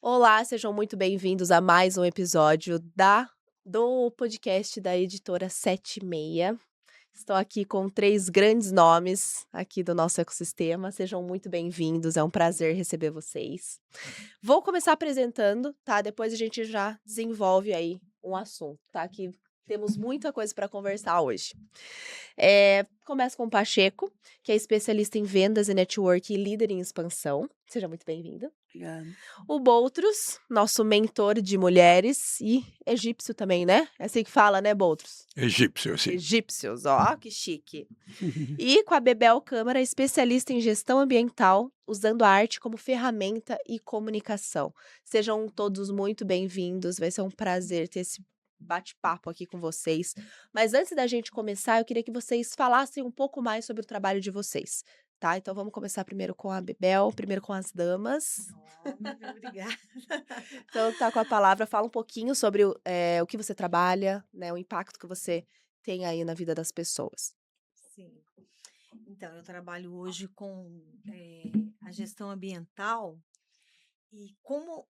Olá, sejam muito bem-vindos a mais um episódio do podcast da editora 76. Estou aqui com 3 grandes nomes aqui do nosso ecossistema, sejam muito bem-vindos, é um prazer receber vocês. Vou começar apresentando, tá, depois a gente já desenvolve aí um assunto, tá, que temos muita coisa para conversar hoje. Começo com o Pacheco, que é especialista em vendas e network e líder em expansão, seja muito bem-vindo. Obrigada. O Boutros, nosso mentor de mulheres e egípcio também, né? É assim que fala, né, Boutros? Egípcio, sim. Egípcios, ó, que chique. E com a Bebel Câmara, especialista em gestão ambiental, usando a arte como ferramenta e comunicação. Sejam todos muito bem-vindos, vai ser um prazer ter esse bate-papo aqui com vocês. Mas antes da gente começar, eu queria que vocês falassem um pouco mais sobre o trabalho de vocês, tá? Então vamos começar primeiro com a Bebel, primeiro com as damas. Muito obrigada. Então tá com a palavra, fala um pouquinho sobre o que você trabalha, né, o impacto que você tem aí na vida das pessoas. Sim. Então, eu trabalho hoje com a gestão ambiental e como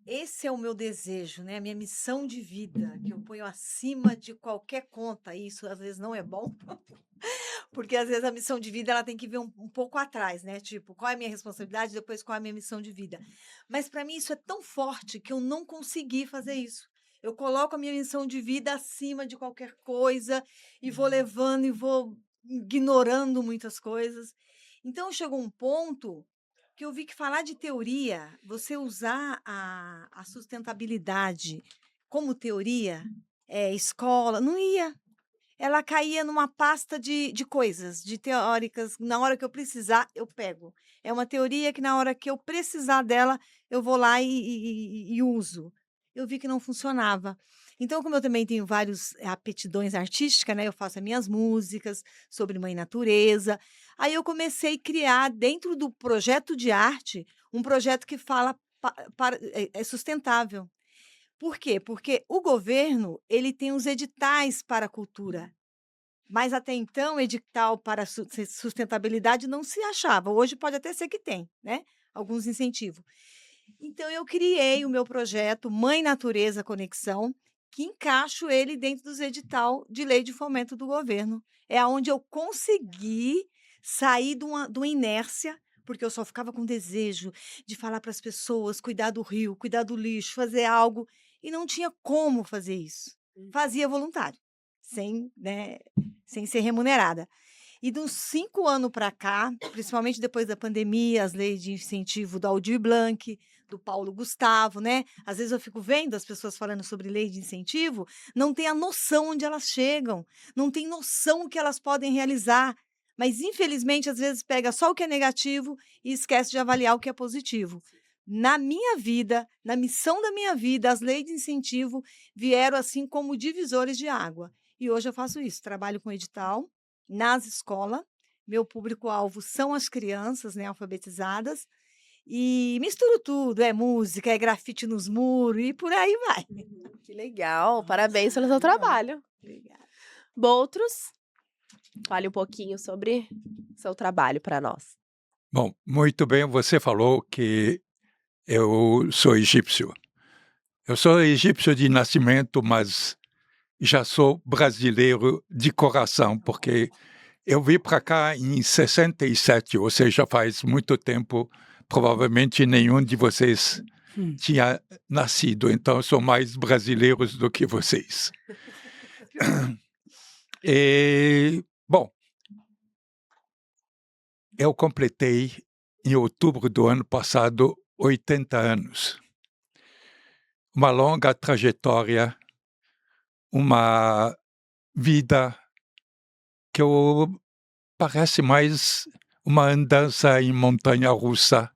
esse é o meu desejo, né? A minha missão de vida, que eu ponho acima de qualquer conta. E isso às vezes não é bom, porque às vezes a missão de vida ela tem que vir um pouco atrás, né? Tipo, qual é a minha responsabilidade, depois qual é a minha missão de vida. Mas para mim isso é tão forte que eu não consegui fazer isso. Eu coloco a minha missão de vida acima de qualquer coisa e vou levando e vou ignorando muitas coisas. Então chegou um ponto que eu vi que falar de teoria, você usar a sustentabilidade como teoria, escola, não ia. Ela caía numa pasta de coisas, de teóricas, na hora que eu precisar, eu pego. É uma teoria que na hora que eu precisar dela, eu vou lá e uso. Eu vi que não funcionava. Então, como eu também tenho vários aptidões artísticas, né, eu faço as minhas músicas sobre mãe natureza, aí eu comecei a criar dentro do projeto de arte, um projeto que fala é sustentável. Por quê? Porque o governo, ele tem os editais para a cultura. Mas até então, edital para sustentabilidade não se achava. Hoje pode até ser que tem, né? Alguns incentivos. Então, eu criei o meu projeto Mãe Natureza Conexão, que encaixo ele dentro dos edital de lei de fomento do governo. É aonde eu consegui sair de uma inércia, porque eu só ficava com desejo de falar para as pessoas, cuidar do rio, cuidar do lixo, fazer algo, e não tinha como fazer isso. Fazia voluntário, sem, né, sem ser remunerada. E de uns 5 anos para cá, principalmente depois da pandemia, as leis de incentivo do Aldir Blanc, do Paulo Gustavo, né? Às vezes eu fico vendo as pessoas falando sobre lei de incentivo, não tem a noção onde elas chegam, não tem noção o que elas podem realizar. Mas, infelizmente, às vezes pega só o que é negativo e esquece de avaliar o que é positivo. Na minha vida, na missão da minha vida, as leis de incentivo vieram assim como divisores de água. E hoje eu faço isso, trabalho com edital nas escolas. Meu público-alvo são as crianças, né, alfabetizadas, e misturo tudo, é música, é grafite nos muros e por aí vai. Que legal, parabéns Nossa, pelo seu obrigada. trabalho. Obrigada. Boutros, fale um pouquinho sobre seu trabalho para nós. Bom, muito bem, você falou que eu sou egípcio. Eu sou egípcio de nascimento, mas já sou brasileiro de coração, porque eu vim para cá em 67, ou seja, faz muito tempo, provavelmente nenhum de vocês tinha nascido, então eu sou mais brasileiros do que vocês. Bom, eu completei em outubro do ano passado 80 anos. Uma longa trajetória, uma vida que parece mais uma andança em montanha-russa,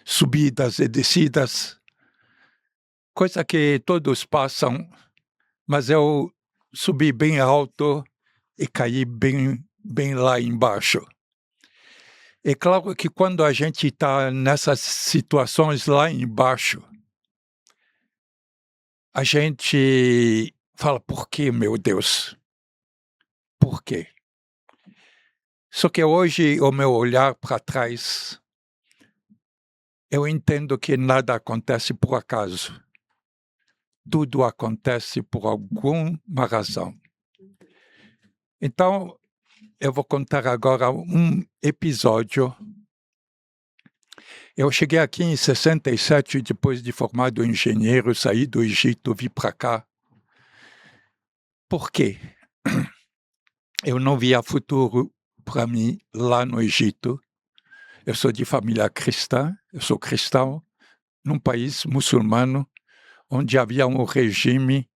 subidas e descidas, coisa que todos passam, mas eu subi bem alto e caí bem lá embaixo. É claro que quando a gente está nessas situações lá embaixo, a gente fala: "Por quê, meu Deus? Por quê?". Só que hoje o meu olhar para trás eu entendo que nada acontece por acaso. Tudo acontece por alguma razão. Então, eu vou contar agora um episódio. Eu cheguei aqui em 67, depois de formado engenheiro, saí do Egito, vim para cá. Por quê? Eu não via futuro para mim lá no Egito. Eu sou de família cristã, eu sou cristão, num país muçulmano, onde havia um regime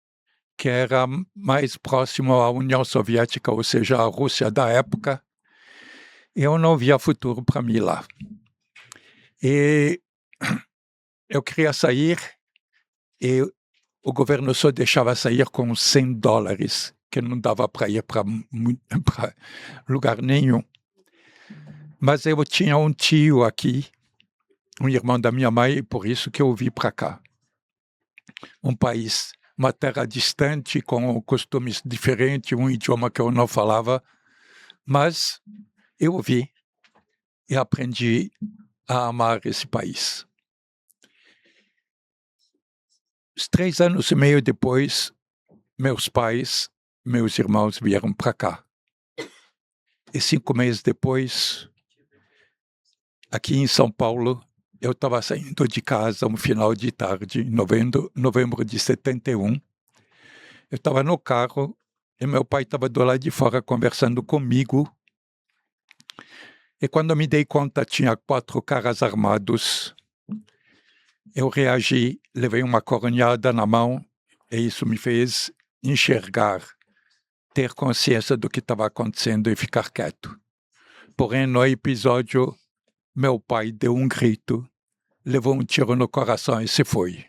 que era mais próximo à União Soviética, ou seja, à Rússia da época. Eu não via futuro para mim lá. E eu queria sair, e o governo só deixava sair com $100, que não dava para ir para lugar nenhum. Mas eu tinha um tio aqui, um irmão da minha mãe, e por isso que eu vim para cá. Um país, uma terra distante, com costumes diferentes, um idioma que eu não falava, mas eu vi e aprendi a amar esse país. 3 anos e meio depois, meus pais, meus irmãos vieram para cá. E 5 meses depois, aqui em São Paulo, eu estava saindo de casa um final de tarde, em novembro de 71. Eu estava no carro e meu pai estava do lado de fora conversando comigo. E quando me dei conta, tinha 4 caras armados. Eu reagi, levei uma coronhada na mão e isso me fez enxergar, ter consciência do que estava acontecendo e ficar quieto. Porém, no episódio, meu pai deu um grito, levou um tiro no coração e se foi.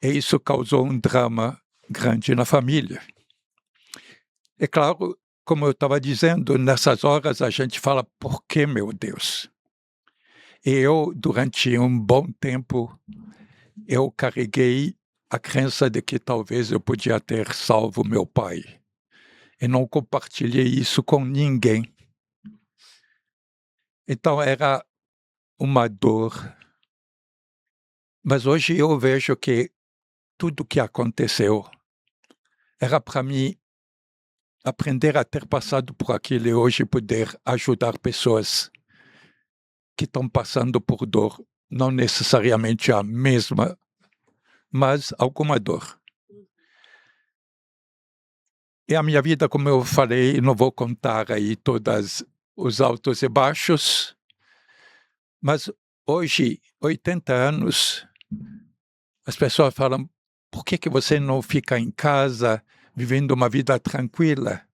E isso causou um drama grande na família. É claro, como eu estava dizendo, nessas horas a gente fala, por que, meu Deus? E eu, durante um bom tempo, eu carreguei a crença de que talvez eu podia ter salvo meu pai. E não compartilhei isso com ninguém. Então era uma dor. Mas hoje eu vejo que tudo que aconteceu era para mim aprender a ter passado por aquilo e hoje poder ajudar pessoas que estão passando por dor, não necessariamente a mesma, mas alguma dor. E a minha vida, como eu falei, não vou contar aí todos os altos e baixos, mas hoje, 80 anos, as pessoas falam, por que você não fica em casa, vivendo uma vida tranquila?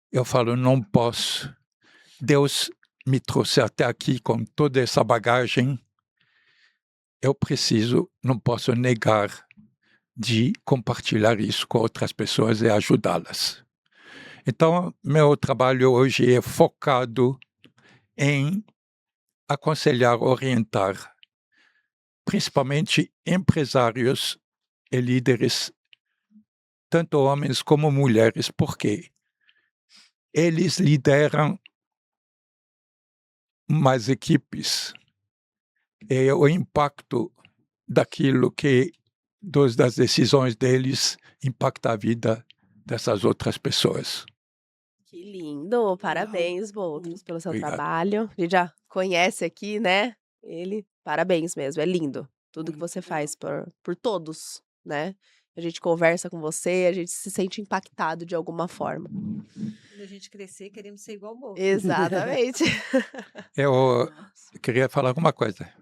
Eu falo, não posso. Deus me trouxe até aqui com toda essa bagagem. Eu preciso, não posso negar de compartilhar isso com outras pessoas e ajudá-las. Então, meu trabalho hoje é focado em aconselhar, orientar, principalmente empresários e líderes, tanto homens como mulheres, porque eles lideram umas equipes e o impacto daquilo que, das decisões deles, impacta a vida dessas outras pessoas. Que lindo, parabéns, Boutros, pelo seu Obrigado. trabalho. A gente já conhece aqui, né, ele. Parabéns mesmo, é lindo tudo que você faz por todos, né. A gente conversa com você, a gente se sente impactado de alguma forma. Quando a gente crescer, queremos ser igual o Boto. Exatamente. Eu queria falar uma coisa.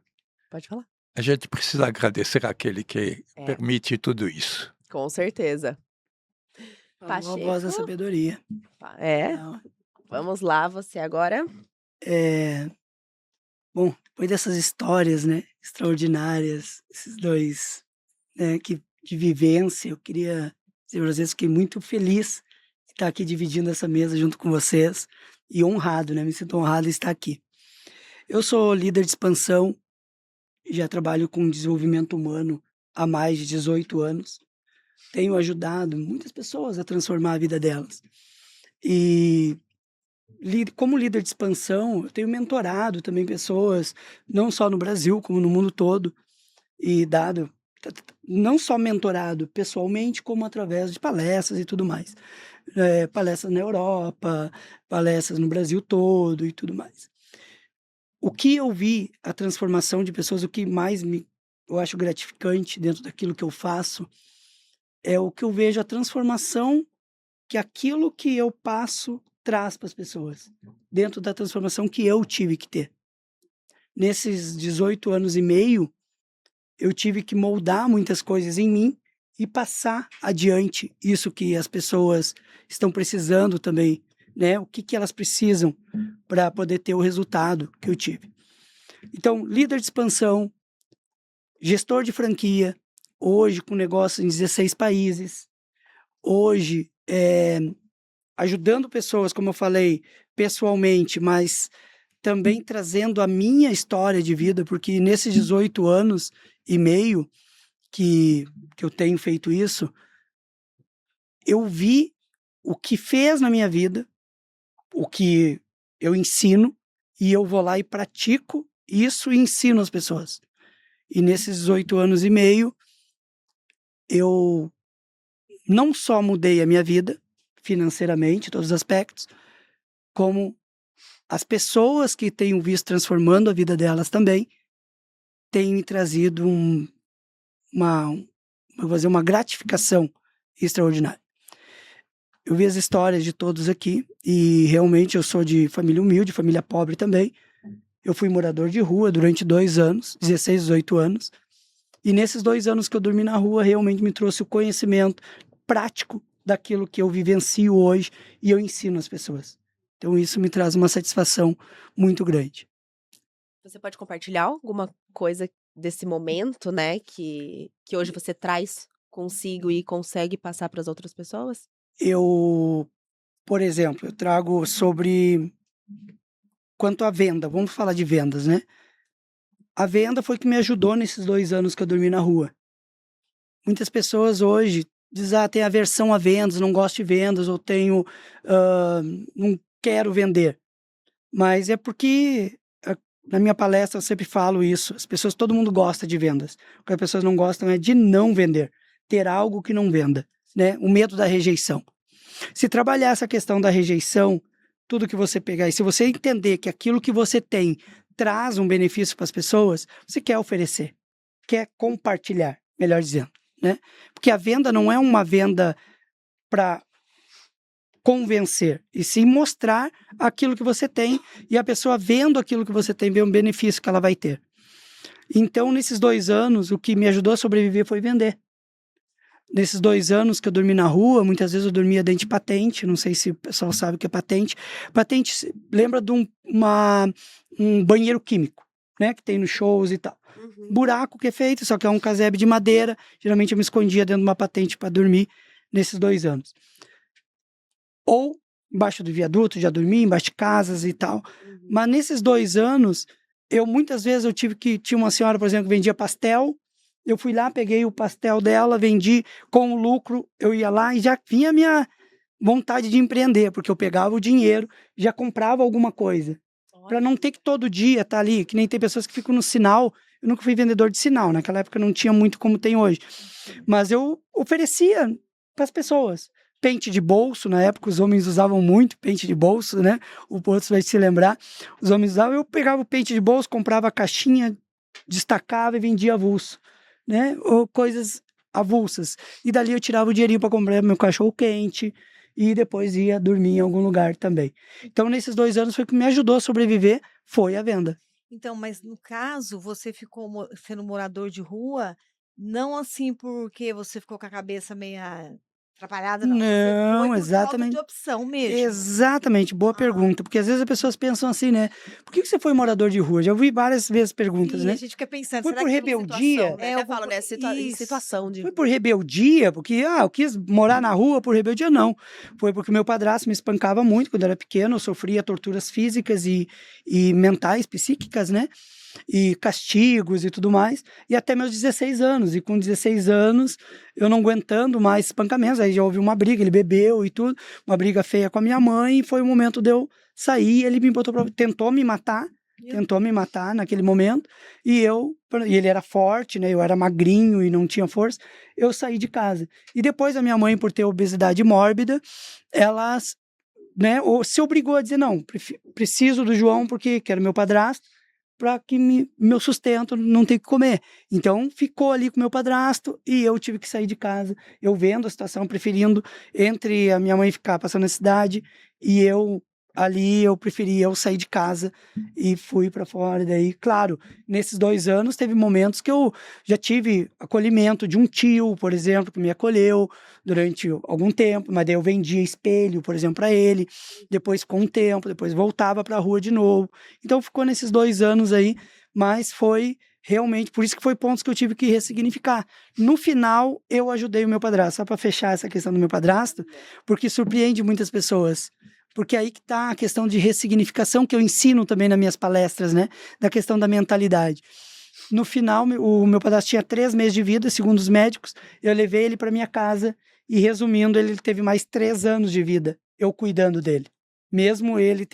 Pode falar. A gente precisa agradecer àquele que É. permite tudo isso. Com certeza. Falou a voz da Pacheco. sabedoria. É, Não, vamos lá, você agora. Bom, depois dessas histórias, né, extraordinárias, esses dois, né, de vivência, eu queria dizer para vocês, fiquei muito feliz de estar aqui dividindo essa mesa junto com vocês e honrado, né, me sinto honrado de estar aqui. Eu sou líder de expansão, já trabalho com desenvolvimento humano há mais de 18 anos. Tenho ajudado muitas pessoas a transformar a vida delas. E como líder de expansão, eu tenho mentorado também pessoas, não só no Brasil, como no mundo todo, e dado, não só mentorado pessoalmente, como através de palestras e tudo mais. Palestras na Europa, palestras no Brasil todo e tudo mais. O que eu vi, a transformação de pessoas, o que mais eu acho gratificante dentro daquilo que eu faço, é o que eu vejo a transformação que aquilo que eu passo traz para as pessoas, dentro da transformação que eu tive que ter. Nesses 18 anos e meio, eu tive que moldar muitas coisas em mim e passar adiante isso que as pessoas estão precisando também, né? O que elas precisam para poder ter o resultado que eu tive. Então, líder de expansão, gestor de franquia, hoje com negócio em 16 países, hoje ajudando pessoas, como eu falei, pessoalmente, mas também trazendo a minha história de vida, porque nesses 18 anos e meio que eu tenho feito isso, eu vi o que fez na minha vida, o que eu ensino, e eu vou lá e pratico isso e ensino as pessoas. E nesses 18 anos e meio, eu não só mudei a minha vida, financeiramente, todos os aspectos, como as pessoas que tenho visto transformando a vida delas também, têm me trazido uma gratificação extraordinária. Eu vi as histórias de todos aqui e realmente eu sou de família humilde, família pobre também. Eu fui morador de rua durante 2 anos, 16, 18 anos. E nesses 2 anos que eu dormi na rua, realmente me trouxe o conhecimento prático daquilo que eu vivencio hoje e eu ensino às pessoas. Então isso me traz uma satisfação muito grande. Você pode compartilhar alguma coisa desse momento, né, que hoje você traz consigo e consegue passar para as outras pessoas? Por exemplo, eu trago sobre quanto à venda, vamos falar de vendas, né? A venda foi que me ajudou nesses 2 anos que eu dormi na rua. Muitas pessoas hoje dizem, tem aversão a vendas, não gosto de vendas, ou não quero vender. Mas é porque, na minha palestra eu sempre falo isso, todo mundo gosta de vendas. O que as pessoas não gostam é de não vender, ter algo que não venda, né? O medo da rejeição. Se trabalhar essa questão da rejeição, tudo que você pegar, e se você entender que aquilo que você tem traz um benefício para as pessoas, você quer oferecer, quer compartilhar, melhor dizendo, né? Porque a venda não é uma venda para convencer, e sim mostrar aquilo que você tem, e a pessoa vendo aquilo que você tem, vê um benefício que ela vai ter. Então, nesses 2 anos, o que me ajudou a sobreviver foi vender. Nesses 2 anos que eu dormi na rua, muitas vezes eu dormia dentro de patente, não sei se o pessoal sabe o que é patente. Patente lembra de um banheiro químico, né, que tem nos shows e tal. Uhum. Buraco que é feito, só que é um casebre de madeira. Geralmente eu me escondia dentro de uma patente para dormir nesses 2 anos. Ou embaixo do viaduto, já dormi, embaixo de casas e tal. Uhum. Mas nesses 2 anos, muitas vezes tinha uma senhora, por exemplo, que vendia pastel. Eu fui lá, peguei o pastel dela, vendi com o lucro, eu ia lá e já vinha a minha vontade de empreender, porque eu pegava o dinheiro, já comprava alguma coisa. Para não ter que todo dia estar ali, que nem tem pessoas que ficam no sinal. Eu nunca fui vendedor de sinal, naquela época não tinha muito como tem hoje. Mas eu oferecia para as pessoas. Pente de bolso, na época os homens usavam muito pente de bolso, né? O outro vai se lembrar. Os homens usavam, eu pegava o pente de bolso, comprava a caixinha, destacava e vendia avulso, né? Ou coisas avulsas. E dali eu tirava o dinheirinho para comprar meu cachorro quente e depois ia dormir em algum lugar também. Então, nesses 2 anos foi o que me ajudou a sobreviver, foi a venda. Então, mas no caso, você ficou sendo morador de rua, não assim porque você ficou com a cabeça meia atrapalhada, não. Você foi Não, por falta de exatamente. opção mesmo. Exatamente, boa pergunta. Porque às vezes as pessoas pensam assim, né? Por que você foi morador de rua? Já ouvi várias vezes perguntas, E né? a gente fica pensando, Foi será por que rebeldia? Situação, né? É, Até eu vou falo, né? Em isso. situação de... Foi por rebeldia? Porque, eu quis morar na rua por rebeldia? Não. Foi porque meu padrasto me espancava muito quando eu era pequeno. Eu sofria torturas físicas e mentais, psíquicas, né? E castigos e tudo mais, e até meus 16 anos, e com 16 anos, eu não aguentando mais espancamentos, aí já houve uma briga, ele bebeu e tudo, uma briga feia com a minha mãe, e foi o momento de eu saí, ele me botou tentou me matar naquele momento, e ele era forte, né, eu era magrinho e não tinha força, eu saí de casa. E depois a minha mãe, por ter obesidade mórbida, ela, né, se obrigou a dizer, não, preciso do João porque quero meu padrasto, para que meu sustento não tenha que comer. Então, ficou ali com meu padrasto e eu tive que sair de casa. Eu vendo a situação, preferindo entre a minha mãe ficar passando na cidade e eu preferi eu sair de casa e fui para fora. E daí, claro, nesses 2 anos teve momentos que eu já tive acolhimento de um tio, por exemplo, que me acolheu durante algum tempo, mas daí eu vendia espelho, por exemplo, para ele, depois com o tempo, depois voltava para a rua de novo. Então ficou nesses 2 anos aí, mas foi realmente, por isso que foi pontos que eu tive que ressignificar. No final, eu ajudei o meu padrasto, só para fechar essa questão do meu padrasto, porque surpreende muitas pessoas. Porque aí que está a questão de ressignificação que eu ensino também nas minhas palestras, né? Da questão da mentalidade. No final, o meu padrasto tinha 3 meses de vida, segundo os médicos. Eu levei ele para minha casa e, resumindo, ele teve mais 3 anos de vida, eu cuidando dele. Mesmo ele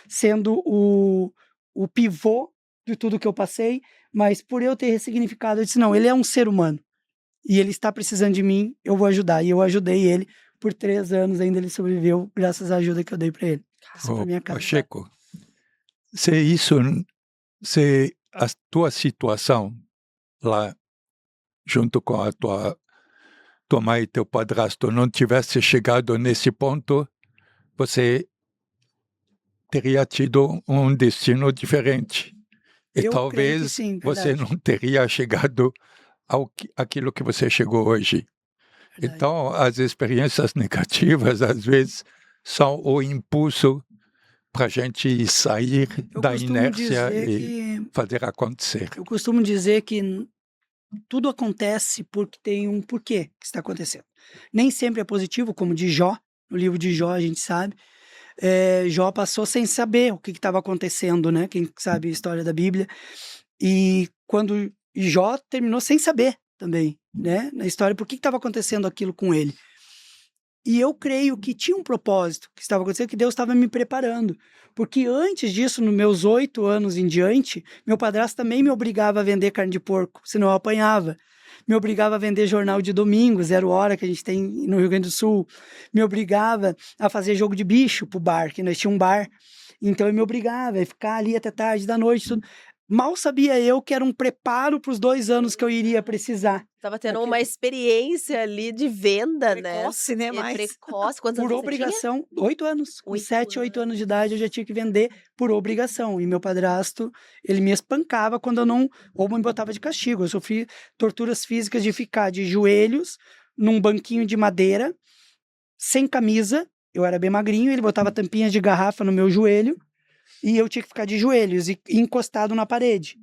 sendo o pivô de tudo que eu passei, mas por eu ter ressignificado, eu disse, não, ele é um ser humano. E ele está precisando de mim, eu vou ajudar. E eu ajudei ele. Por 3 anos ainda ele sobreviveu, graças à ajuda que eu dei para ele. Isso pra minha casa. Pacheco, se a tua situação lá, junto com a tua mãe e teu padrasto, não tivesse chegado nesse ponto, você teria tido um destino diferente. E Eu creio que talvez sim, você verdade. não teria chegado àquilo que você chegou hoje. Verdade. Então, as experiências negativas, às vezes, são o impulso para a gente sair Eu da costumo inércia dizer e fazer acontecer. Eu costumo dizer que tudo acontece porque tem um porquê que está acontecendo. Nem sempre é positivo, como de Jó, no livro de Jó a gente sabe. Jó passou sem saber o que estava acontecendo, né? Quem sabe a história da Bíblia. E Jó terminou sem saber também, né? Na história, por que estava acontecendo aquilo com ele. E eu creio que tinha um propósito que estava acontecendo, que Deus estava me preparando. Porque antes disso, nos meus 8 anos em diante, meu padrasto também me obrigava a vender carne de porco, senão eu apanhava. Me obrigava a vender jornal de domingo, 0 hora, que a gente tem no Rio Grande do Sul. Me obrigava a fazer jogo de bicho pro bar, que nós tínhamos um bar. Então ele me obrigava a ficar ali até tarde da noite, tudo. Mal sabia eu que era um preparo para os 2 anos que eu iria precisar. Tava tendo uma experiência ali de venda, né? Precoce, né? Mas Precoce. Quantos Por anos você tinha? obrigação, 8 anos. Com 8 7, 8 anos de idade, eu já tinha que vender por obrigação. E meu padrasto, ele me espancava quando eu não... Ou me botava de castigo. Eu sofri torturas físicas de ficar de joelhos num banquinho de madeira, sem camisa. Eu era bem magrinho, ele botava tampinhas de garrafa no meu joelho. E eu tinha que ficar de joelhos e encostado na parede.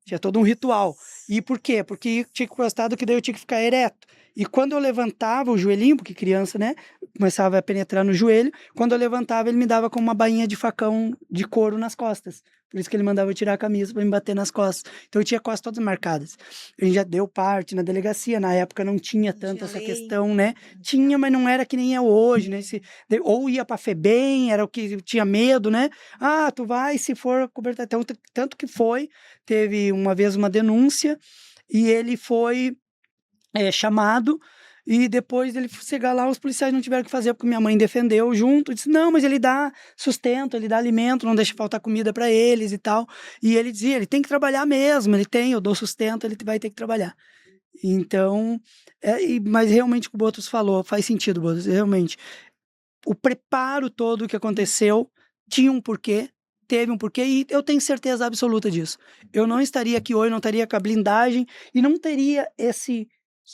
Tinha todo um ritual. E por quê? Porque tinha encostado, que daí eu tinha que ficar ereto. E quando eu levantava o joelhinho, porque criança, né, começava a penetrar no joelho, quando eu levantava, ele me dava com uma bainha de facão de couro nas costas. Por isso que ele mandava eu tirar a camisa para me bater nas costas. Então eu tinha costas todas marcadas. Ele já deu parte na delegacia, na época não tinha tanto essa questão, né? Tinha, mas não era que nem é hoje, né? Ou ia para FEBEM, era o que tinha medo, né? Ah, tu vai se for cobertar. Tanto que teve uma vez uma denúncia e ele foi chamado, e depois ele chegar lá, os policiais não tiveram o que fazer, porque minha mãe defendeu junto, disse, não, mas ele dá sustento, ele dá alimento, não deixa faltar comida para eles e tal, e ele dizia, ele tem que trabalhar mesmo, eu dou sustento, ele vai ter que trabalhar. Então, mas realmente o que o Botos falou, faz sentido, Botos, realmente, o preparo todo que aconteceu tinha um porquê, teve um porquê, e eu tenho certeza absoluta disso. Eu não estaria aqui hoje, não estaria com a blindagem, e não teria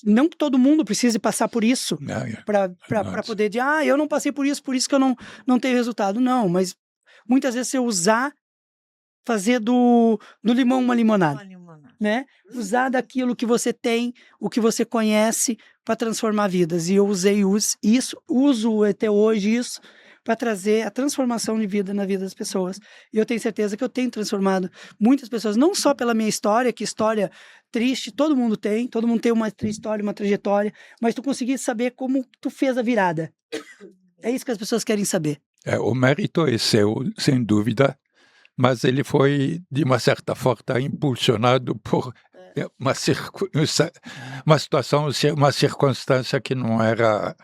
não que todo mundo precise passar por isso para poder dizer, eu não passei por isso que eu não tenho resultado. Não, mas muitas vezes você fazer do limão uma limonada, né? Usar daquilo que você tem, o que você conhece, para transformar vidas. E eu uso até hoje isso, para trazer a transformação de vida na vida das pessoas. E eu tenho certeza que eu tenho transformado muitas pessoas, não só pela minha história, que história triste todo mundo tem uma história, uma trajetória, mas tu conseguir saber como tu fez a virada. É isso que as pessoas querem saber. O mérito é seu, sem dúvida, mas ele foi, de uma certa forma, impulsionado por uma situação, uma circunstância que não era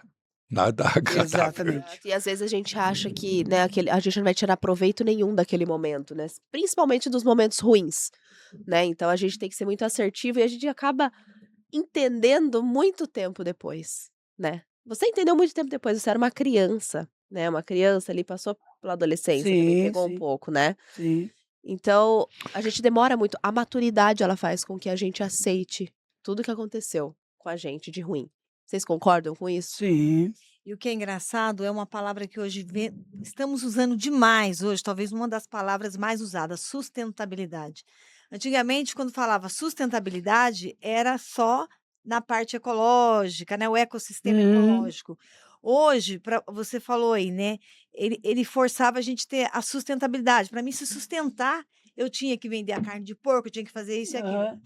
nada agradável. Exatamente. E às vezes a gente acha que, né, a gente não vai tirar proveito nenhum daquele momento, né? Principalmente dos momentos ruins, né? Então a gente tem que ser muito assertivo e a gente acaba entendendo muito tempo depois, né? Você entendeu muito tempo depois, você era uma criança, né? Uma criança ali, passou pela adolescência também, Sim, pegou um sim, pouco, né? sim. Então, a gente demora muito. A maturidade, ela faz com que a gente aceite tudo que aconteceu com a gente de ruim. Vocês concordam com isso? Sim. E o que é engraçado é uma palavra que hoje estamos usando demais hoje, talvez uma das palavras mais usadas, sustentabilidade. Antigamente, quando falava sustentabilidade, era só na parte ecológica, né, o ecossistema Uhum. ecológico. Hoje, você falou aí, né, ele forçava a gente ter a sustentabilidade. Para mim se sustentar, eu tinha que vender a carne de porco, eu tinha que fazer isso e aquilo. Aham.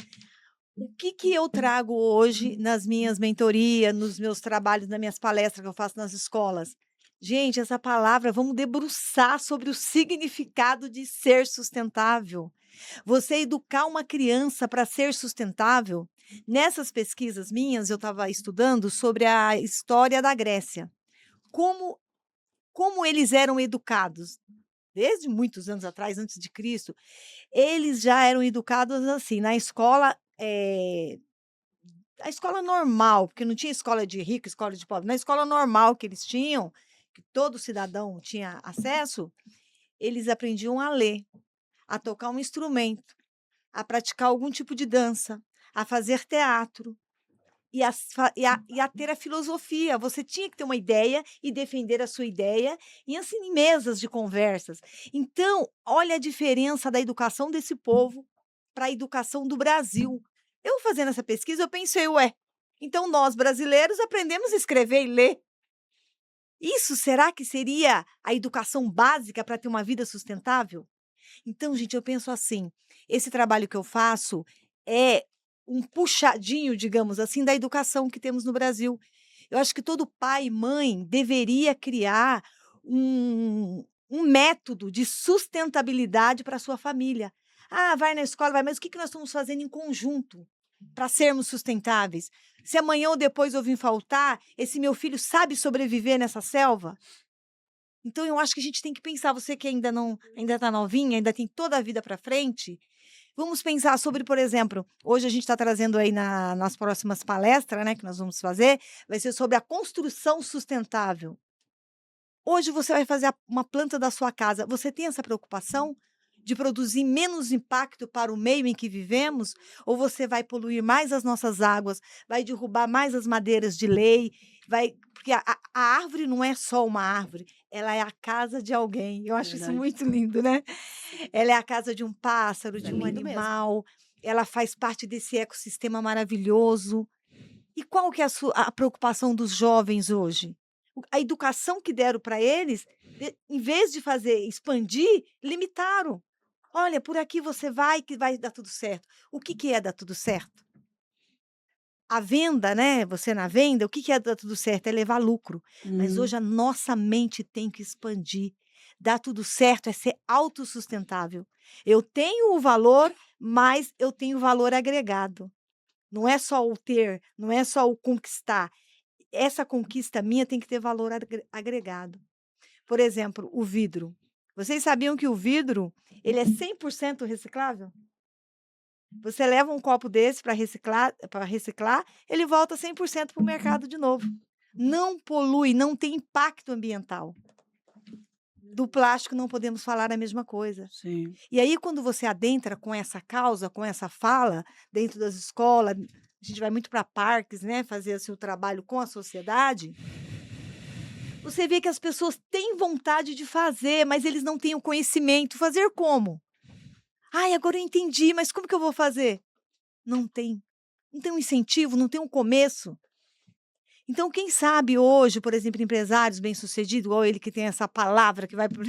O que que eu trago hoje nas minhas mentorias, nos meus trabalhos, nas minhas palestras que eu faço nas escolas? Gente, essa palavra, vamos debruçar sobre o significado de ser sustentável. Você educar uma criança para ser sustentável. Nessas pesquisas minhas, eu estava estudando sobre a história da Grécia. Como, como eles eram educados. Desde muitos anos atrás, antes de Cristo, eles já eram educados assim, na escola. A escola normal, porque não tinha escola de rico, escola de pobre, na escola normal que eles tinham, que todo cidadão tinha acesso, eles aprendiam a ler, a tocar um instrumento, a praticar algum tipo de dança, a fazer teatro e a ter a filosofia. Você tinha que ter uma ideia e defender a sua ideia, e assim, em mesas de conversas. Então, olha a diferença da educação desse povo para a educação do Brasil. Eu fazendo essa pesquisa, eu pensei, ué, então nós brasileiros aprendemos a escrever e ler. Isso será que seria a educação básica para ter uma vida sustentável? Então, gente, eu penso assim, esse trabalho que eu faço é um puxadinho, digamos assim, da educação que temos no Brasil. Eu acho que todo pai e mãe deveria criar um método de sustentabilidade para a sua família. Ah, vai na escola, vai, mas o que nós estamos fazendo em conjunto para sermos sustentáveis? Se amanhã ou depois eu vim faltar, esse meu filho sabe sobreviver nessa selva? Então eu acho que a gente tem que pensar, você que ainda está novinha, ainda tem toda a vida para frente, vamos pensar sobre, por exemplo, hoje a gente está trazendo aí nas próximas palestras, né, que nós vamos fazer, vai ser sobre a construção sustentável. Hoje você vai fazer uma planta da sua casa, você tem essa preocupação de produzir menos impacto para o meio em que vivemos? Ou você vai poluir mais as nossas águas, vai derrubar mais as madeiras de lei, porque a árvore não é só uma árvore, ela é a casa de alguém. Eu acho isso Verdade. muito lindo, né? Ela é a casa de um pássaro, de um lindo mesmo. animal, ela faz parte desse ecossistema maravilhoso. E qual que é a preocupação dos jovens hoje? A educação que deram para eles, em vez de expandir, limitaram. Olha, por aqui você vai que vai dar tudo certo. O que que é dar tudo certo? A venda, né, você na venda, o que que é dar tudo certo? É levar lucro. Mas Hum. hoje a nossa mente tem que expandir. Dar tudo certo é ser autossustentável. Eu tenho o valor, mas eu tenho valor agregado. Não é só o ter, não é só o conquistar. Essa conquista minha tem que ter valor agregado. Por exemplo, o vidro. Vocês sabiam que o vidro, ele é 100% reciclável? Você leva um copo desse para reciclar, ele volta 100% para o mercado de novo. Não polui, não tem impacto ambiental. Do plástico não podemos falar a mesma coisa. Sim. E aí, quando você adentra com essa causa, com essa fala, dentro das escolas, a gente vai muito para parques, né, fazer assim, o trabalho com a sociedade. Você vê que as pessoas têm vontade de fazer, mas eles não têm o conhecimento. Fazer como? Ai, agora eu entendi, mas como que eu vou fazer? Não tem. Não tem um incentivo, não tem um começo. Então, quem sabe hoje, por exemplo, empresários bem-sucedidos, igual ele que tem essa palavra, que vai para o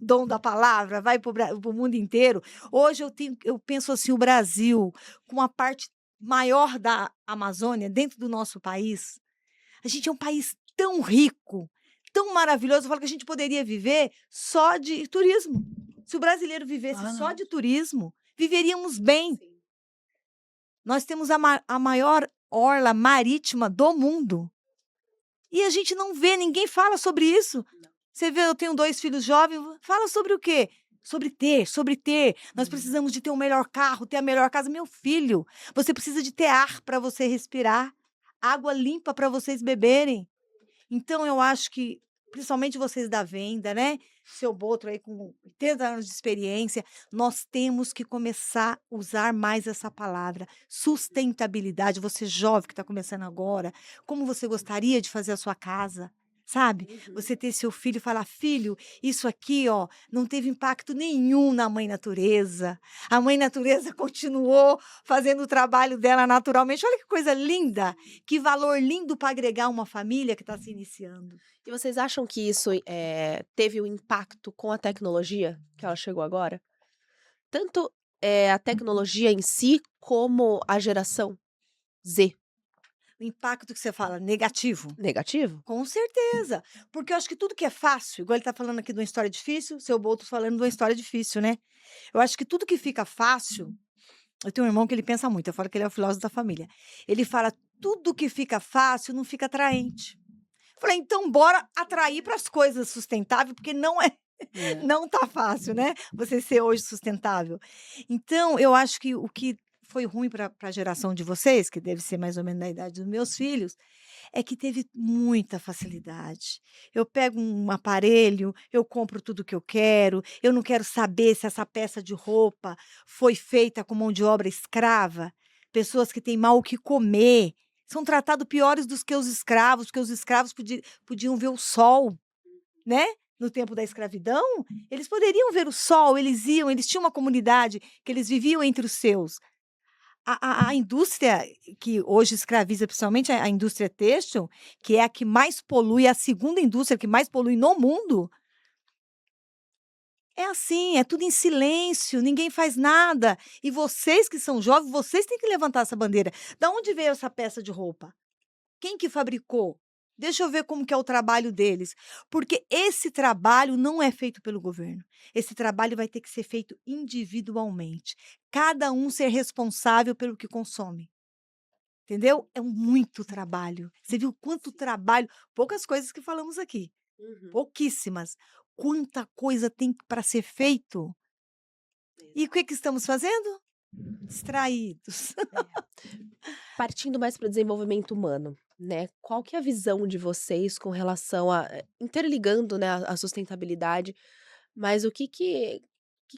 dom da palavra, vai para o mundo inteiro. Hoje eu penso assim, o Brasil, com a parte maior da Amazônia, dentro do nosso país, a gente é um país tão rico, tão maravilhoso. Eu falo que a gente poderia viver só de turismo. Se o brasileiro vivesse só de turismo, viveríamos bem. Nós temos a maior orla marítima do mundo. E a gente não vê, ninguém fala sobre isso. Você vê, eu tenho 2 filhos jovens, fala sobre o quê? Sobre ter. Nós precisamos de ter o melhor carro, ter a melhor casa. Meu filho, você precisa de ter ar para você respirar, água limpa para vocês beberem. Então, eu acho que, principalmente vocês da venda, né? Seu Botro aí com 80 anos de experiência, nós temos que começar a usar mais essa palavra, sustentabilidade. Você jovem que está começando agora, como você gostaria de fazer a sua casa? Sabe? Você ter seu filho e falar, filho, isso aqui, ó, não teve impacto nenhum na mãe natureza. A mãe natureza continuou fazendo o trabalho dela naturalmente. Olha que coisa linda, que valor lindo para agregar uma família que está se iniciando. E vocês acham que isso teve um impacto com a tecnologia que ela chegou agora? Tanto a tecnologia em si, como a geração Z. O impacto que você fala, negativo. Negativo? Com certeza. Porque eu acho que tudo que é fácil, igual ele está falando aqui de uma história difícil, seu Botro falando de uma história difícil, né? Eu acho que tudo que fica fácil. Eu tenho um irmão que ele pensa muito, eu falo que ele é o filósofo da família. Ele fala, tudo que fica fácil não fica atraente. Eu falei, então bora atrair para as coisas sustentáveis, porque não tá fácil, né? Você ser hoje sustentável. Então, eu acho que o que foi ruim para a geração de vocês, que deve ser mais ou menos da idade dos meus filhos, é que teve muita facilidade. Eu pego um aparelho, eu compro tudo que eu não quero saber se essa peça de roupa foi feita com mão de obra escrava. Pessoas que têm mal o que comer são tratados piores do que os escravos, porque os escravos podiam ver o sol, né? No tempo da escravidão, eles poderiam ver o sol, eles tinham uma comunidade que eles viviam entre os seus. A indústria que hoje escraviza, principalmente a indústria têxtil, que é a que mais polui, a segunda indústria que mais polui no mundo, é assim, é tudo em silêncio, ninguém faz nada. E vocês que são jovens, vocês têm que levantar essa bandeira. Da onde veio essa peça de roupa? Quem que fabricou? Deixa eu ver como que é o trabalho deles. Porque esse trabalho não é feito pelo governo. Esse trabalho vai ter que ser feito individualmente. Cada um ser responsável pelo que consome. Entendeu? É muito trabalho. Você viu quanto trabalho? Poucas coisas que falamos aqui. Pouquíssimas. Quanta coisa tem para ser feito. E o que estamos fazendo? Distraídos. Partindo mais para o desenvolvimento humano, né? Qual que é a visão de vocês com relação a interligando, né, a sustentabilidade, mas o que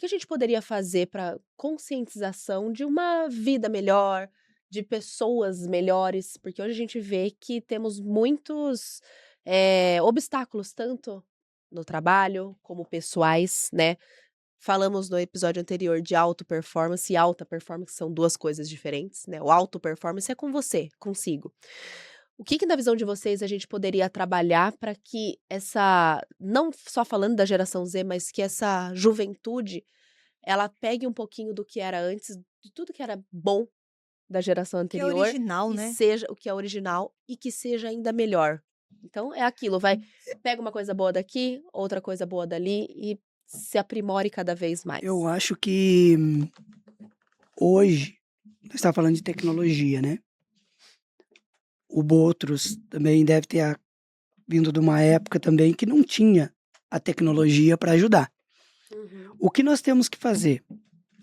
a gente poderia fazer para conscientização de uma vida melhor, de pessoas melhores? Porque hoje a gente vê que temos muitos obstáculos, tanto no trabalho como pessoais, né? Falamos no episódio anterior de auto-performance e alta performance, são 2 coisas diferentes, né, o auto-performance é com você, consigo. O que na visão de vocês a gente poderia trabalhar para que não só falando da geração Z, mas que essa juventude, ela pegue um pouquinho do que era antes, de tudo que era bom da geração Que é anterior, original, e né? seja o que é original e que seja ainda melhor. Então é aquilo, pega uma coisa boa daqui, outra coisa boa dali e se aprimore cada vez mais. Eu acho que hoje, nós estamos falando de tecnologia, né? O Botros também deve ter vindo de uma época também que não tinha a tecnologia para ajudar. O que nós temos que fazer?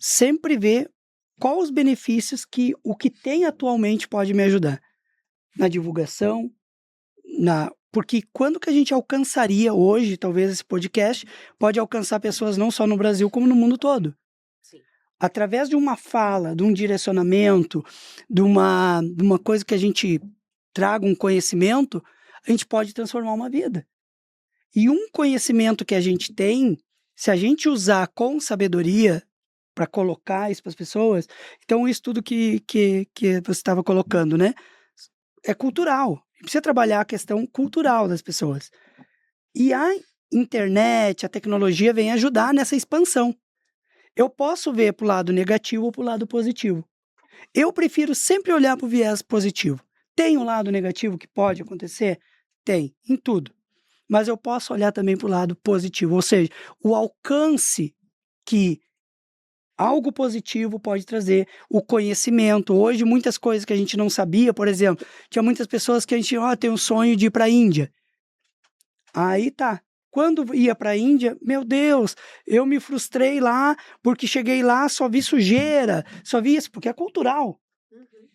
Sempre ver quais os benefícios que o que tem atualmente pode me ajudar. Na divulgação, porque quando que a gente alcançaria hoje, talvez esse podcast, pode alcançar pessoas não só no Brasil, como no mundo todo. Sim. Através de uma fala, de um direcionamento, de uma coisa que a gente traga um conhecimento, a gente pode transformar uma vida. E um conhecimento que a gente tem, se a gente usar com sabedoria para colocar isso para as pessoas, então isso tudo que você estava colocando, né? É cultural. Precisa trabalhar a questão cultural das pessoas. E a internet, a tecnologia vem ajudar nessa expansão. Eu posso ver para o lado negativo ou para o lado positivo. Eu prefiro sempre olhar para o viés positivo. Tem um lado negativo que pode acontecer? Tem, em tudo. mas eu posso olhar também para o lado positivo, ou seja, o alcance que algo positivo pode trazer, o conhecimento. Hoje, muitas coisas que a gente não sabia, por exemplo, tinha muitas pessoas que a gente, tem um sonho de ir para a Índia. Aí tá. Quando ia para a Índia, meu Deus, eu me frustrei lá, porque cheguei lá, só vi sujeira, só vi isso, porque é cultural.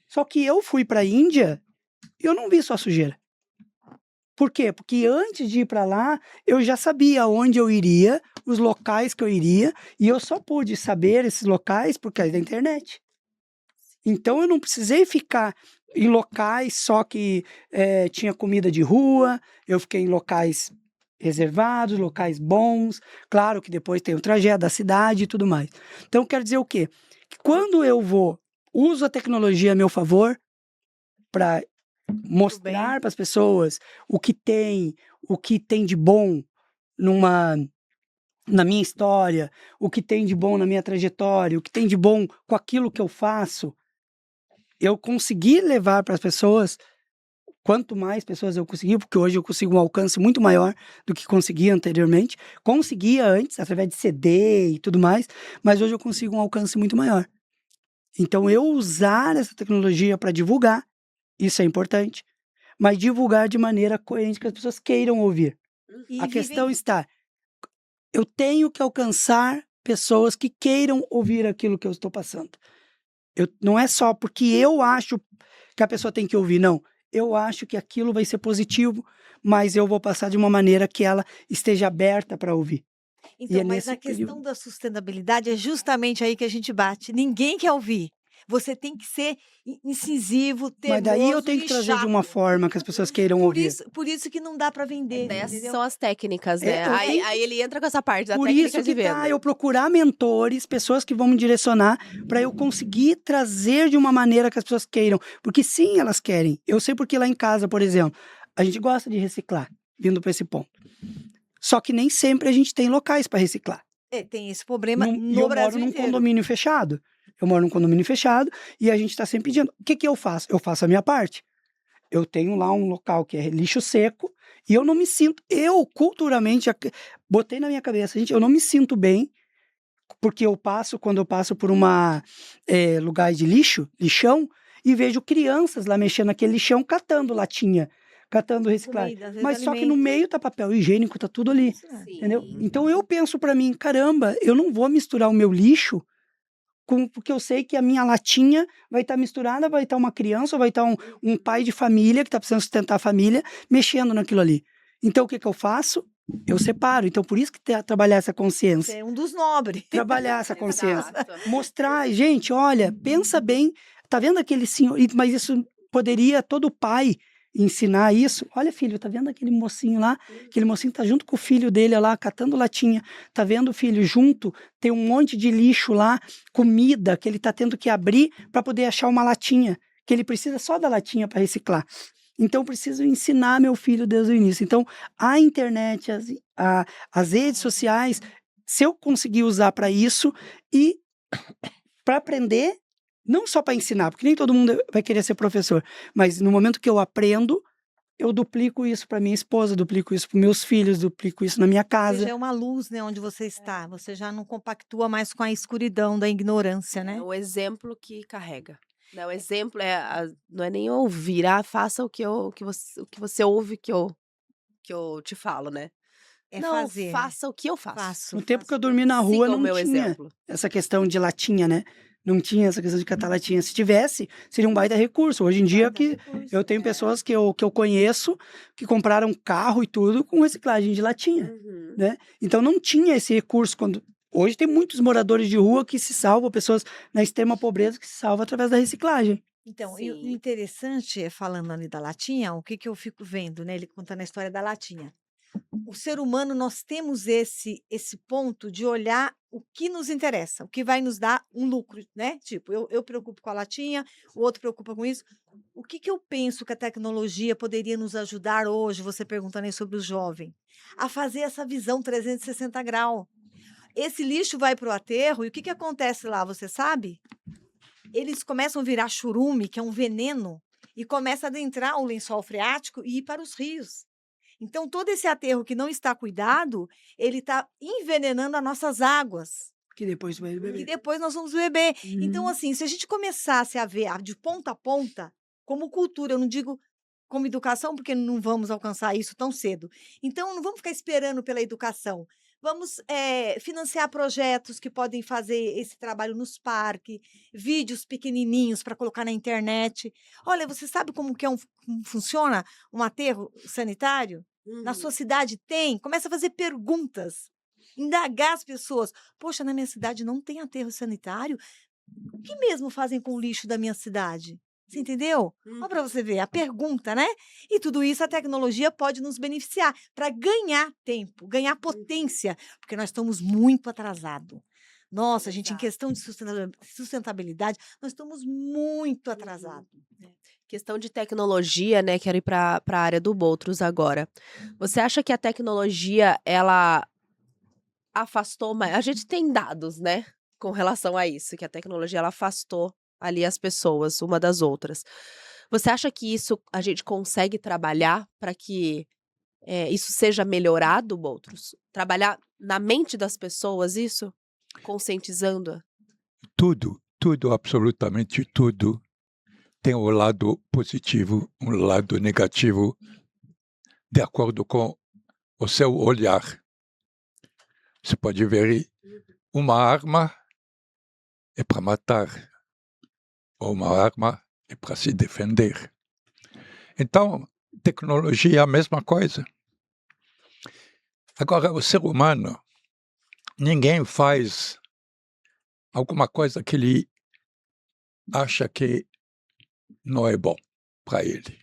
Só que eu fui para a Índia, eu não vi só sujeira. Por quê? Porque antes de ir para lá, eu já sabia onde eu iria, os locais que eu iria, e eu só pude saber esses locais por causa da internet. Então eu não precisei ficar em locais só que tinha comida de rua, eu fiquei em locais reservados, locais bons, claro que depois tem o trajeto da cidade e tudo mais. Então quero dizer o quê? Que quando eu uso a tecnologia a meu favor para mostrar para as pessoas o que tem de bom na minha história, o que tem de bom na minha trajetória, o que tem de bom com aquilo que eu faço, eu consegui levar para as pessoas, quanto mais pessoas eu conseguir, porque hoje eu consigo um alcance muito maior do que conseguia anteriormente. Conseguia antes, através de CD e tudo mais, mas hoje eu consigo um alcance muito maior. Então, eu usar essa tecnologia para divulgar, isso é importante, mas divulgar de maneira coerente que as pessoas queiram ouvir. E A questão vivem está, eu tenho que alcançar pessoas que queiram ouvir aquilo que eu estou passando. Não é só porque eu acho que a pessoa tem que ouvir, não. Eu acho que aquilo vai ser positivo, mas eu vou passar de uma maneira que ela esteja aberta para ouvir. Então, é mas nesse a questão período. da sustentabilidade é justamente aí que a gente bate. Ninguém quer ouvir. Você tem que ser incisivo, Mas daí eu teimoso tenho que e trazer de chato. uma forma que as pessoas queiram ouvir. Por isso que não dá para vender, Essas entendeu? são as técnicas, né? Eu Aí, tenho- aí ele entra com essa parte da Por técnica isso de que venda. eu procurar mentores, pessoas que vão me direcionar para eu conseguir trazer de uma maneira que as pessoas queiram. Porque sim, elas querem. Eu sei porque lá em casa, por exemplo, a gente gosta de reciclar, vindo para esse ponto. Só que nem sempre a gente tem locais para reciclar. Tem esse problema E no eu moro Brasil num inteiro. condomínio fechado. Eu moro num condomínio fechado e a gente está sempre pedindo. O que que eu faço? Eu faço a minha parte. Eu tenho lá um local que é lixo seco e eu não me sinto. Eu, culturalmente, botei na minha cabeça, gente, eu não me sinto bem porque quando eu passo por uma lugar de lixão, e vejo crianças lá mexendo naquele lixão, catando latinha, catando reciclagem. Comida, às vezes Mas só que no alimento. meio tá papel higiênico, tá tudo ali. Entendeu? Sim. Então eu penso para mim, caramba, eu não vou misturar o meu lixo porque eu sei que a minha latinha vai estar misturada, vai estar uma criança, ou vai estar um pai de família que está precisando sustentar a família, mexendo naquilo ali. Então o que eu faço? Eu separo. Então por isso que trabalhar essa Você consciência. é um dos nobres. Trabalhar essa consciência. Exato. Mostrar, gente, olha, pensa bem, tá vendo aquele senhor, mas isso poderia todo pai ensinar isso. Olha, filho, tá vendo aquele mocinho lá? Aquele mocinho tá junto com o filho dele lá, catando latinha. Tá vendo, filho, junto tem um monte de lixo lá, comida que ele tá tendo que abrir para poder achar uma latinha, que ele precisa só da latinha para reciclar. Então, eu preciso ensinar meu filho desde o início. Então, a internet, as redes sociais, se eu conseguir usar para isso e para aprender, não só para ensinar, porque nem todo mundo vai querer ser professor, mas no momento que eu aprendo, eu duplico isso para minha esposa, duplico isso para meus filhos, duplico isso na minha Você casa. já é uma luz, né, onde você está. Você já não compactua mais com a escuridão da ignorância, né? É o exemplo que carrega. Né? O exemplo não é nem ouvir, faça o que você ouve que eu te falo, né? É Não, fazer. faça o que eu faço. Faço. No tempo que eu dormi na rua, Siga o não meu tinha exemplo. essa questão de latinha, né? Não tinha essa questão de catar latinha. Se tivesse, seria um baita recurso. Hoje em dia, que eu tenho pessoas que eu conheço que compraram carro e tudo com reciclagem de latinha, Uhum. né? Então não tinha esse recurso quando... Hoje tem muitos moradores de rua que se salvam, pessoas na extrema pobreza que se salvam através da reciclagem. Então, e o Sim. interessante é, falando ali da latinha, o que que eu fico vendo, né? Ele contando a história da latinha. O ser humano, nós temos esse ponto de olhar o que nos interessa, o que vai nos dar um lucro, né? Tipo, eu preocupo com a latinha, o outro preocupa com isso. O que que eu penso que a tecnologia poderia nos ajudar hoje, você perguntando aí sobre o jovem, a fazer essa visão 360 graus. Esse lixo vai para o aterro e o que que acontece lá, você sabe? Eles começam a virar churume, que é um veneno, e começa a adentrar o lençol freático e ir para os rios. Então, todo esse aterro que não está cuidado, ele está envenenando as nossas águas, Que depois vai que beber. depois nós vamos beber. Então, Uhum. assim, se a gente começasse a ver de ponta a ponta, como cultura, eu não digo como educação, porque não vamos alcançar isso tão cedo. Então, não vamos ficar esperando pela educação. Vamos financiar projetos que podem fazer esse trabalho nos parques, vídeos pequenininhos para colocar na internet. Olha, você sabe como que como funciona um aterro sanitário? Na sua cidade tem? Começa a fazer perguntas, indagar as pessoas. Poxa, na minha cidade não tem aterro sanitário? O que mesmo fazem com o lixo da minha cidade? Você entendeu? Olha para você ver, a pergunta, né? E tudo isso a tecnologia pode nos beneficiar para ganhar tempo, ganhar potência, porque nós estamos muito atrasados. Nossa, gente, em Exato. questão de sustentabilidade, nós estamos muito atrasados. Questão de tecnologia, né? Quero ir para a área do Boutros agora. Você acha que a tecnologia, ela afastou mais? A gente tem dados, né? Com relação a isso, que a tecnologia ela afastou ali as pessoas uma das outras. Você acha que isso a gente consegue trabalhar para que isso seja melhorado, Boutros? Trabalhar na mente das pessoas isso? Conscientizando? Tudo, absolutamente tudo, tem um lado positivo, um lado negativo, de acordo com o seu olhar. Você pode ver uma arma é para matar, ou uma arma é para se defender. Então, tecnologia é a mesma coisa. Agora, o ser humano, ninguém faz alguma coisa que ele acha que não é bom para ele.